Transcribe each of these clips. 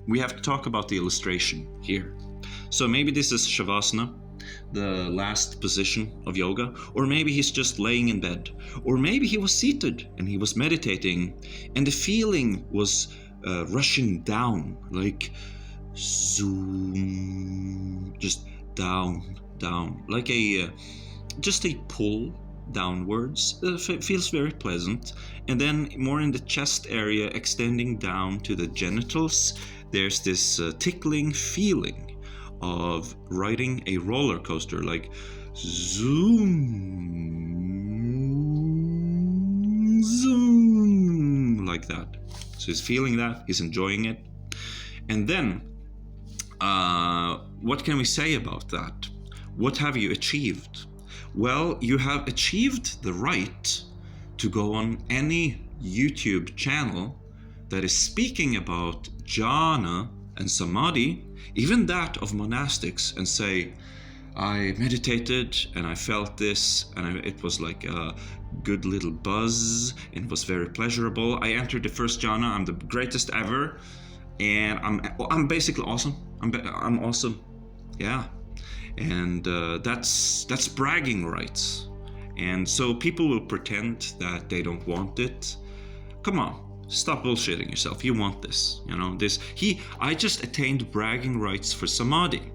we have to talk about the illustration here. So maybe this is Shavasana, the last position of yoga, or maybe he's just laying in bed, or maybe he was seated and he was meditating and the feeling was rushing down, like zoom, just down, like just a pull downwards. Feels very pleasant. And then more in the chest area, extending down to the genitals, there's this tickling feeling of riding a roller coaster, like zoom, zoom, like that. So he's feeling that, he's enjoying it. And then, what can we say about that? What have you achieved? Well, you have achieved the right to go on any YouTube channel that is speaking about jhana and samadhi, even that of monastics, and say, I meditated and I felt this, and it was like a good little buzz, and it was very pleasurable. I entered the first jhana, I'm the greatest ever, and I'm basically awesome. I'm awesome, yeah. And that's bragging rights. And so people will pretend that they don't want it. Come on. Stop bullshitting yourself. You want this, I just attained bragging rights for samadhi,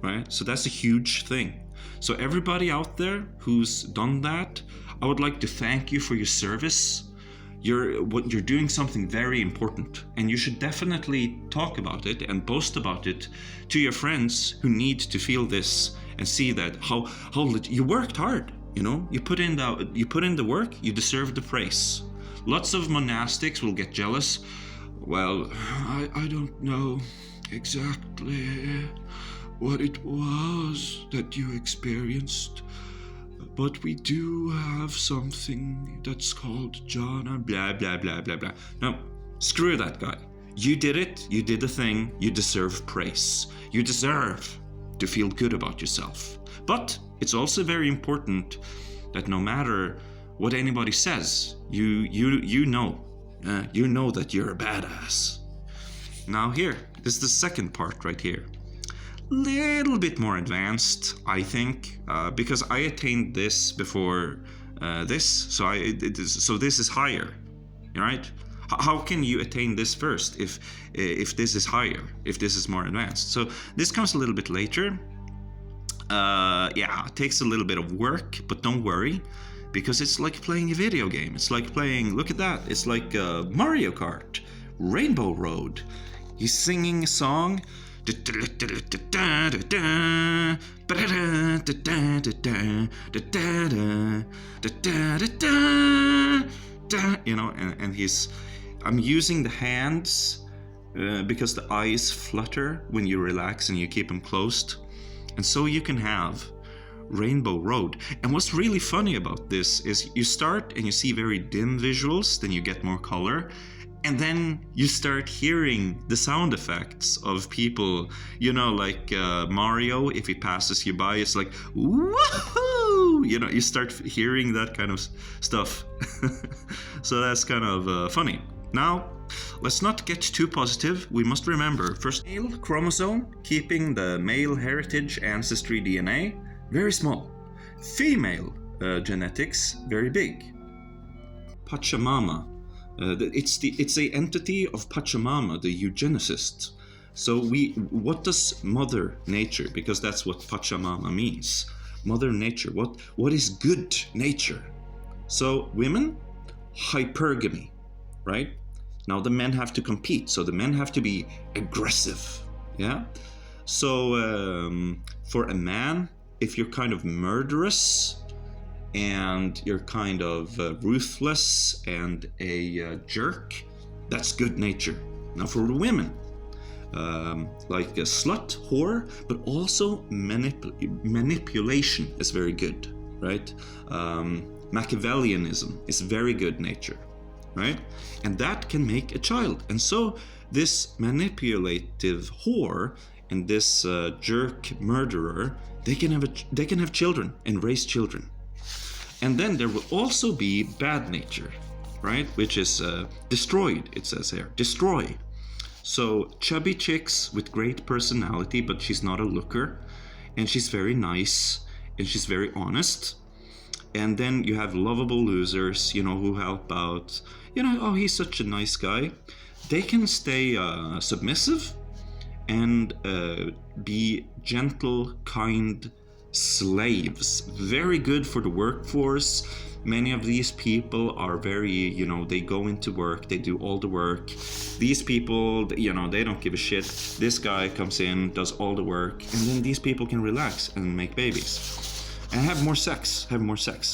right? So that's a huge thing. So everybody out there who's done that, I would like to thank you for your service. You're doing something very important, and you should definitely talk about it and boast about it to your friends who need to feel this and see that how you worked hard. You put in the work. You deserve the praise. Lots of monastics will get jealous. Well, I don't know exactly what it was that you experienced, but we do have something that's called jhana, blah, blah, blah, blah, blah. No, screw that guy. You did it. You did the thing. You deserve praise. You deserve to feel good about yourself. But it's also very important that no matter what anybody says, you know that you're a badass. Now here, this is the second part right here. Little bit more advanced, I think, because I attained this before this, so this is higher, right? How can you attain this first if this is higher, if this is more advanced? So this comes a little bit later. It takes a little bit of work, but don't worry, because it's like playing a video game. It's like playing, look at that, it's like Mario Kart, Rainbow Road. He's singing a song, and I'm using the hands because the eyes flutter when you relax and you keep them closed. And so you can have Rainbow Road. And what's really funny about this is you start and you see very dim visuals, then you get more color, and then you start hearing the sound effects of people, like Mario, if he passes you by, it's like, woohoo! You start hearing that kind of stuff. So that's kind of funny. Now, let's not get too positive. We must remember, first, male chromosome, keeping the male heritage ancestry DNA, very small. Female genetics, very big. Pachamama. It's the entity of Pachamama, the eugenicist. So what does Mother Nature? Because that's what Pachamama means. Mother Nature. What is good nature? So women, hypergamy, right? Now the men have to compete, so the men have to be aggressive, yeah? So for a man, if you're kind of murderous and you're kind of ruthless and a jerk, that's good nature. Now for women, like a slut, whore, but also manipulation is very good, right? Machiavellianism is very good nature. Right? And that can make a child. And so this manipulative whore and this jerk murderer, they can have children and raise children. And then there will also be bad nature, right? Which is destroyed, it says here. Destroy. So chubby chicks with great personality, but she's not a looker, and she's very nice, and she's very honest. And then you have lovable losers, who help out. Oh, he's such a nice guy. They can stay submissive and be gentle, kind slaves. Very good for the workforce. Many of these people are very, they go into work, they do all the work. These people, they don't give a shit. This guy comes in, does all the work, and then these people can relax and make babies. And have more sex,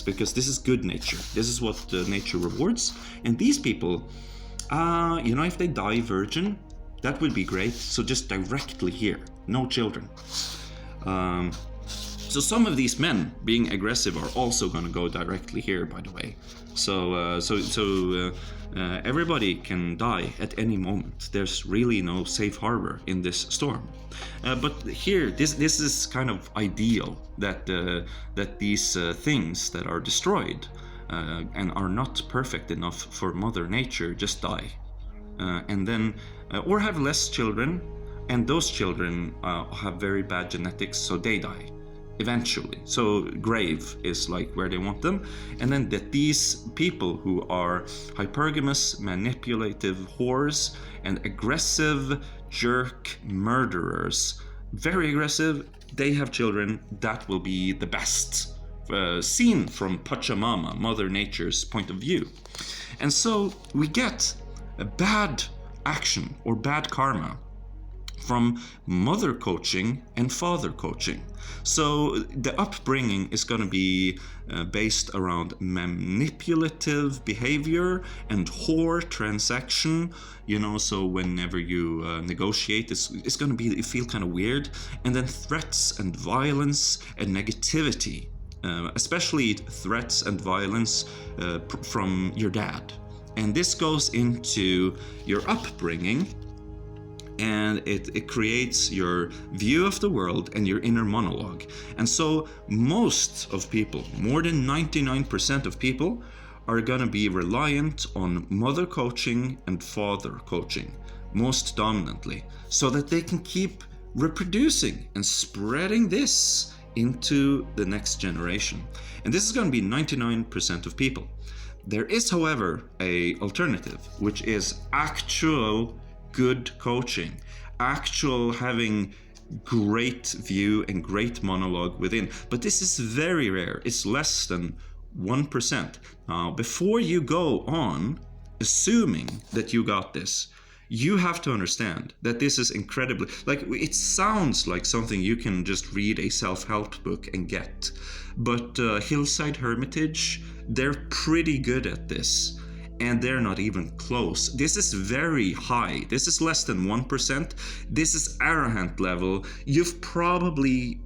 because this is good nature. This is what nature rewards. And these people, if they die virgin, that would be great. So just directly here, no children. So some of these men being aggressive are also going to go directly here, by the way. So everybody can die at any moment. There's really no safe harbor in this storm. But here, this is kind of ideal that these things that are destroyed and are not perfect enough for Mother Nature just die, and then or have less children, and those children have very bad genetics, so they die eventually. So grave is like where they want them. And then that these people who are hypergamous, manipulative whores and aggressive jerk murderers, very aggressive, they have children, that will be the best seen from Pachamama, Mother Nature's point of view. And so we get a bad action or bad karma from mother coaching and father coaching. So the upbringing is going to be based around manipulative behavior and whore transaction. So whenever you negotiate, it's going to feel kind of weird. And then threats and violence and negativity, especially threats and violence from your dad. And this goes into your upbringing, and it creates your view of the world and your inner monologue. And so most of people, more than 99% of people, are going to be reliant on mother coaching and father coaching, most dominantly, so that they can keep reproducing and spreading this into the next generation. And this is going to be 99% of people. There is, however, a alternative, which is actual good coaching, actual having great view and great monologue within. But this is very rare. It's less than 1%. Now, before you go on assuming that you got this, you have to understand that this is incredibly, it sounds like something you can just read a self-help book and get. But Hillside Hermitage, they're pretty good at this. And they're not even close. This is very high. This is less than 1%. This is arahant level. You've probably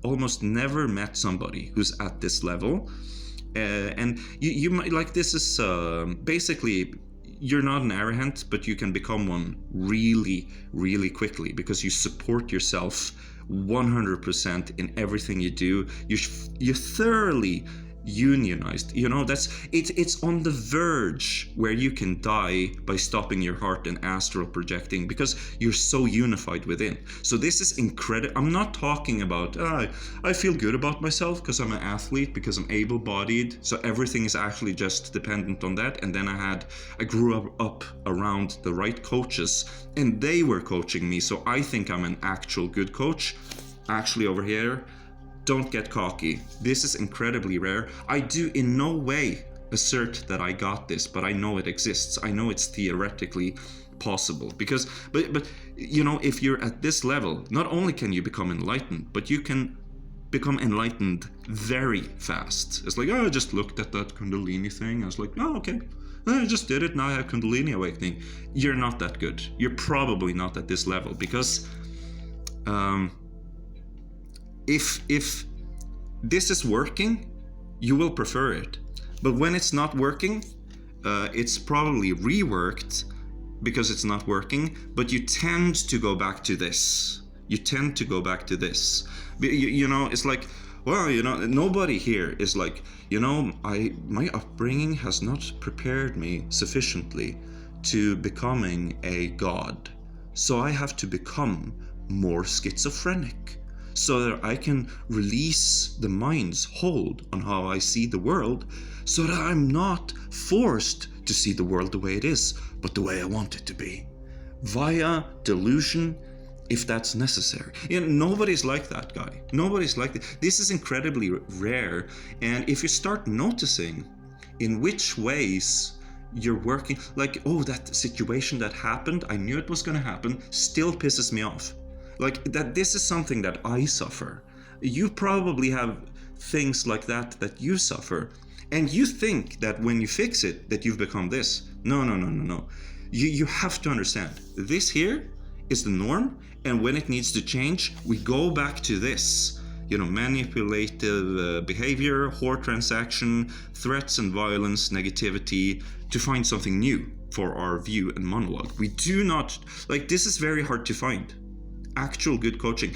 almost never met somebody who's at this level. And you might, this is basically, you're not an arahant, but you can become one really, really quickly because you support yourself 100% in everything you do. You thoroughly unionized, it's on the verge where you can die by stopping your heart and astral projecting because you're so unified within. So this is incredible. I'm not talking about I feel good about myself because I'm an athlete, because I'm able-bodied, so everything is actually just dependent on that. And then I grew up around the right coaches and they were coaching me, so I think I'm an actual good coach. Actually, over here, don't get cocky. This is incredibly rare. I do in no way assert that I got this, but I know it exists. I know it's theoretically possible because, but if you're at this level, not only can you become enlightened, but you can become enlightened very fast. It's like, I just looked at that Kundalini thing. I was like, oh, okay. I just did it. Now I have Kundalini awakening. You're not that good. You're probably not at this level because, if this is working, you will prefer it. But when it's not working, it's probably reworked because it's not working, but you tend to go back to this. It's like, well, nobody here is like, my upbringing has not prepared me sufficiently to becoming a god. So I have to become more schizophrenic so that I can release the mind's hold on how I see the world, so that I'm not forced to see the world the way it is, but the way I want it to be, via delusion, if that's necessary. Nobody's like that guy. Nobody's like that. This is incredibly rare. And if you start noticing in which ways you're working, like, oh, that situation that happened, I knew it was going to happen, still pisses me off. Like, that this is something that I suffer. You probably have things like that you suffer. And you think that when you fix it, that you've become this. No. You have to understand, this here is the norm, and when it needs to change, we go back to this. Manipulative behavior, whore transaction, threats and violence, negativity, to find something new for our view and monologue. We do not, like, this is very hard to find. Actual good coaching.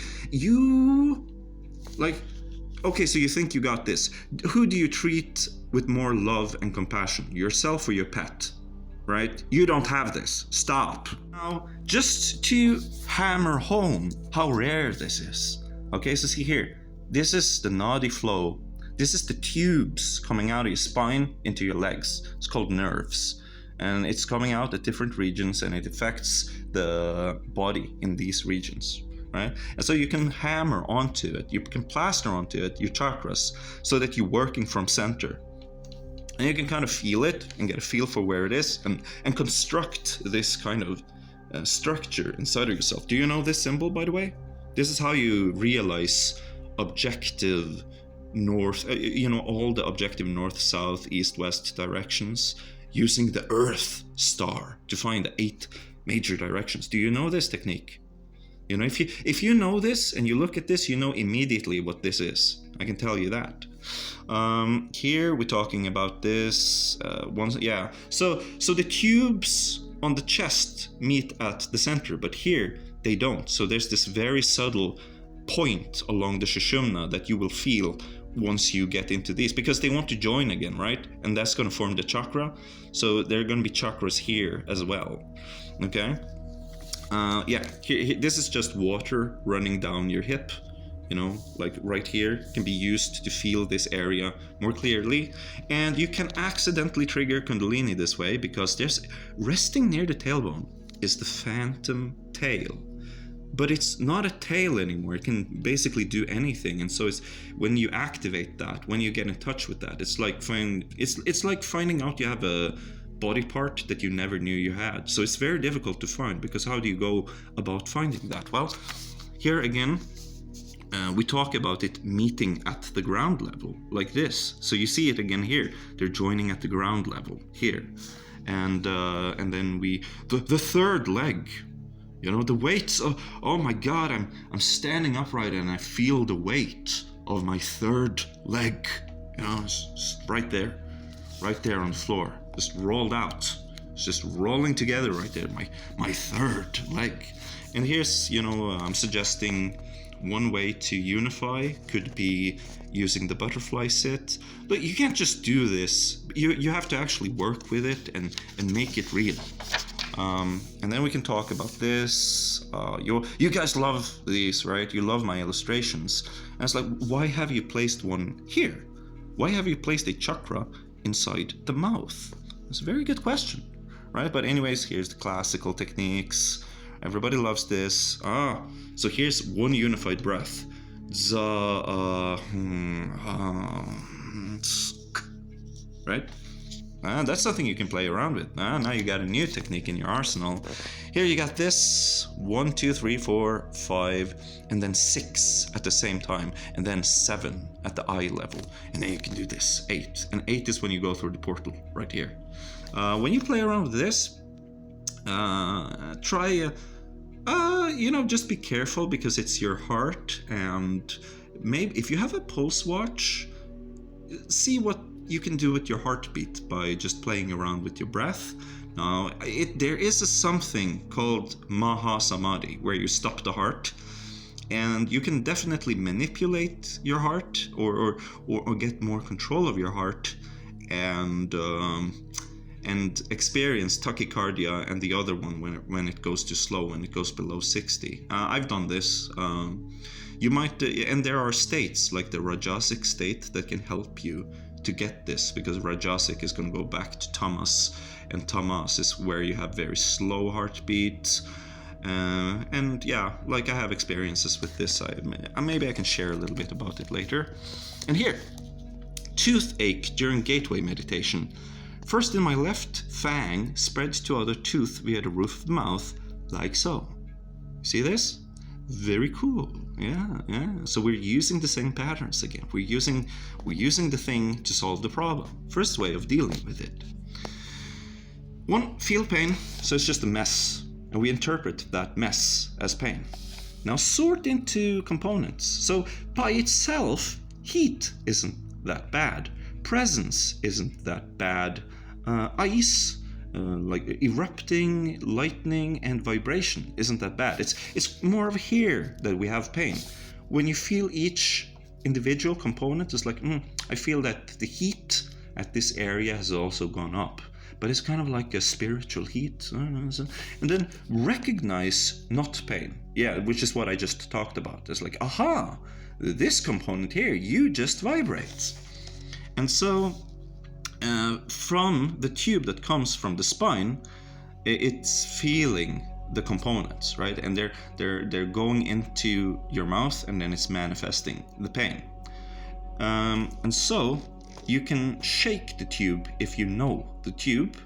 Okay, so you think you got this. Who do you treat with more love and compassion? Yourself or your pet? Right? You don't have this. Stop. Now, just to hammer home how rare this is. Okay, so see here. This is the nadi flow. This is the tubes coming out of your spine into your legs. It's called nerves. And it's coming out at different regions, and it affects the body in these regions, right? And so you can hammer onto it, you can plaster onto it your chakras, so that you're working from center. And you can kind of feel it and get a feel for where it is, and construct this kind of structure inside of yourself. Do you know this symbol, by the way? This is how you realize objective north, all the objective north, south, east, west directions, using the Earth star to find the 8 major directions. Do you know this technique? If you know this and you look at this, you know immediately what this is. I can tell you that. Here we're talking about this. So the tubes on the chest meet at the center, but here they don't. So there's this very subtle point along the Sushumna that you will feel once you get into these, because they want to join again, right? And that's going to form the chakra. So there are going to be chakras here as well. Okay. This is just water running down your hip, like right here. Can be used to feel this area more clearly. And you can accidentally trigger Kundalini this way, because there's resting near the tailbone is the phantom tail. But it's not a tail anymore. It can basically do anything. And so it's when you activate that, when you get in touch with that, it's like finding out you have a body part that you never knew you had. So it's very difficult to find, because how do you go about finding that? Well, here again, we talk about it meeting at the ground level, like this. So you see it again here. They're joining at the ground level here. And then the third leg, the weights. Oh my God, I'm standing upright and I feel the weight of my third leg. It's right there on the floor, just rolled out. It's just rolling together right there. My third leg. And here's, I'm suggesting one way to unify could be using the butterfly sit. But you can't just do this. You have to actually work with it and make it real. And then we can talk about this. You guys love these, right? You love my illustrations. And it's like, why have you placed one here? Why have you placed a chakra inside the mouth? That's a very good question, right? But anyways, here's the classical techniques. Everybody loves this. So here's one unified breath. Right? That's something you can play around with. Now you got a new technique in your arsenal. Here you got this 1, 2, 3, 4, 5, and then 6 at the same time, and then 7 at the eye level, and then you can do this 8. And 8 is when you go through the portal right here. When you play around with this, try. Just be careful, because it's your heart, and maybe if you have a pulse watch, see what you can do with your heartbeat by just playing around with your breath. Now, there is something called Maha Samadhi, where you stop the heart, and you can definitely manipulate your heart or get more control of your heart, and and experience tachycardia, and the other one when it goes too slow, when it goes below 60. I've done this. You might, and there are states like the Rajasic state that can help you to get this, because Rajasic is going to go back to tamas, and tamas is where you have very slow heartbeats. And yeah, like I have experiences with this. Maybe I can share a little bit about it later. And here, toothache during gateway meditation. First in my left fang spreads to other tooth via the roof of the mouth, like so. See this? Very cool. Yeah. So we're using the same patterns again. We're using the thing to solve the problem. First way of dealing with it. 1, feel pain. So it's just a mess, and we interpret that mess as pain. Now sort into components. So by itself, heat isn't that bad. Presence isn't that bad. Ice, like erupting, lightning, and vibration isn't that bad. It's more of here that we have pain. When you feel each individual component, it's like, I feel that the heat at this area has also gone up. But it's kind of like a spiritual heat. And then recognize not pain. Yeah, which is what I just talked about. It's like, aha, this component here, you just vibrate. And so from the tube that comes from the spine, it's feeling the components, right? And they're going into your mouth, and then it's manifesting the pain. And so you can shake the tube if you know the tube,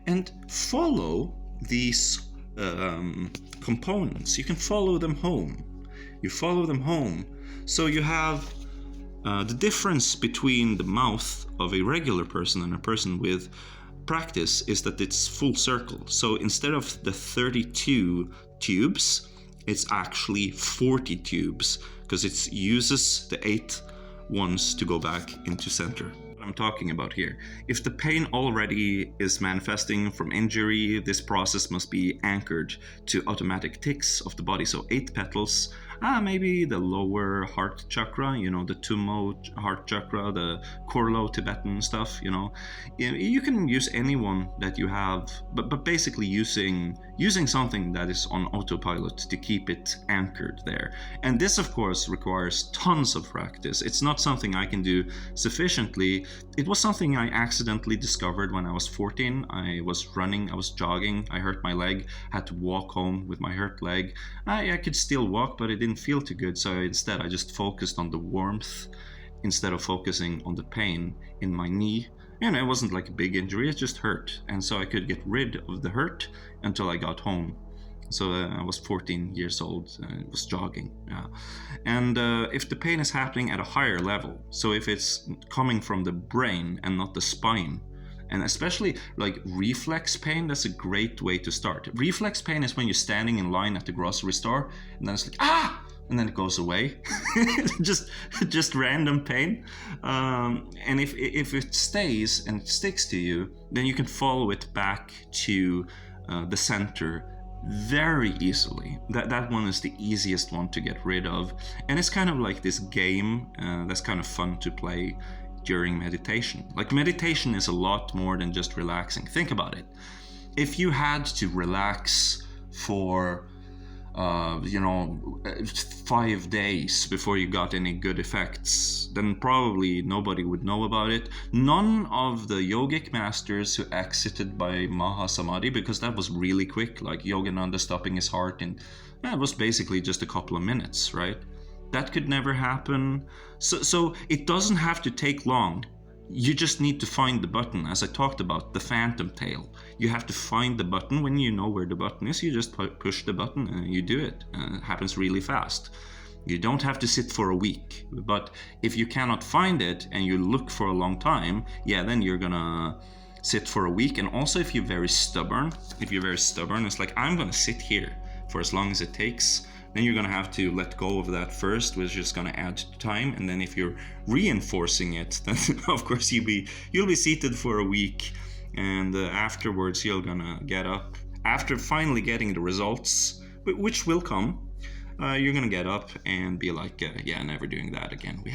and follow these components. You can follow them home. You follow them home. So you have the difference between the mouth of a regular person and a person with practice is that it's full circle. So instead of the 32 tubes, it's actually 40 tubes, because it uses the 8 ones to go back into center. I'm talking about here. If the pain already is manifesting from injury, this process must be anchored to automatic ticks of the body. So 8 petals, maybe the lower heart chakra, the Tummo heart chakra, the Korlo Tibetan stuff, You can use any one that you have, but basically using something that is on autopilot to keep it anchored there. And this, of course, requires tons of practice. It's not something I can do sufficiently. It was something I accidentally discovered when I was 14. I was running, I was jogging, I hurt my leg, had to walk home with my hurt leg. I could still walk, but it didn't feel too good, so instead I just focused on the warmth instead of focusing on the pain in my knee. It wasn't like a big injury, it just hurt. And so I could get rid of the hurt until I got home. So I was 14 years old, I was jogging. Yeah. And if the pain is happening at a higher level, so if it's coming from the brain and not the spine, and especially like reflex pain, that's a great way to start. Reflex pain is when you're standing in line at the grocery store, and then it's like, and then it goes away. just random pain. And if it stays and sticks to you, then you can follow it back to the center very easily. That one is the easiest one to get rid of. And it's kind of like this game that's kind of fun to play during meditation. Like, meditation is a lot more than just relaxing. Think about it. If you had to relax for 5 days before you got any good effects, then probably nobody would know about it. None of the yogic masters who exited by Mahasamadhi, because that was really quick, like Yogananda stopping his heart, and it was basically just a couple of minutes, right? That could never happen. So it doesn't have to take long. You just need to find the button. As I talked about, the phantom tail. You have to find the button. When you know where the button is, you just push the button and you do it. It happens really fast. You don't have to sit for a week. But if you cannot find it and you look for a long time, then you're gonna sit for a week. And also if you're very stubborn, it's like, I'm gonna sit here for as long as it takes. Then you're going to have to let go of that first, which is going to add time. And then if you're reinforcing it, then of course you'll be seated for a week, and afterwards you're going to get up after finally getting the results, which will come. you're gonna get up and be like, yeah, never doing that again. We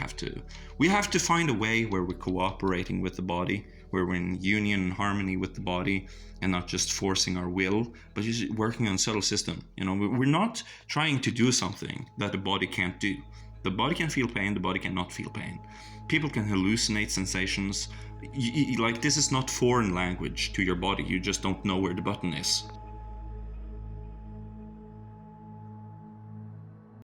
have to find a way where we're cooperating with the body, where we're in union and harmony with the body, and not just forcing our will, but just working on subtle system. We're not trying to do something that the body can't do. The body can feel pain, the body cannot feel pain. People can hallucinate sensations. Like, this is not foreign language to your body. You just don't know where the button is.